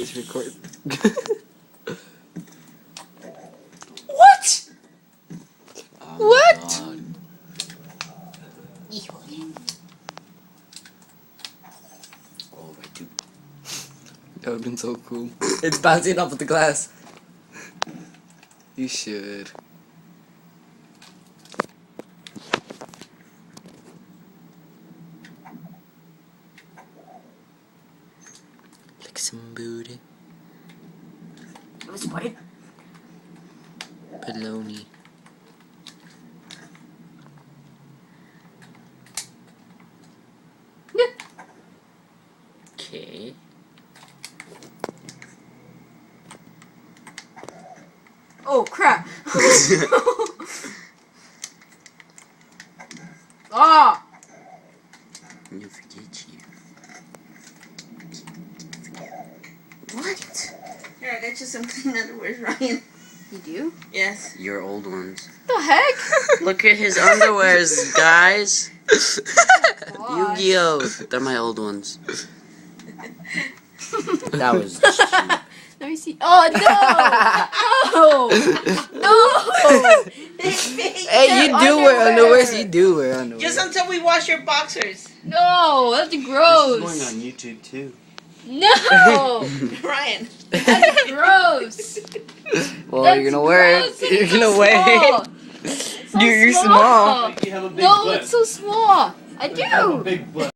It's record. What? Oh What? God. Oh, I do. That would've been so cool. It's bouncing off of the glass. You should. Like some booty. What's what? Baloney. Okay. Oh crap! Ah! You forget you. What? Here, I got you some clean underwears, Ryan. You do? Yes. Your old ones. The heck? Look at his underwears, guys. Gosh. Yu-Gi-Oh! They're my old ones. That was cheap. Let me see. Oh no! No! Hey, you do wear underwear. underwears. You do wear underwear. Just until we wash your boxers. No! That's This is gross. going on YouTube too. No! Ryan. That's gross. Well, That's you're gonna wear gross. it. You're It's gonna so wear it. small. It's so You're small. You have a big No, butt. it's so small. I You have a do. big butt.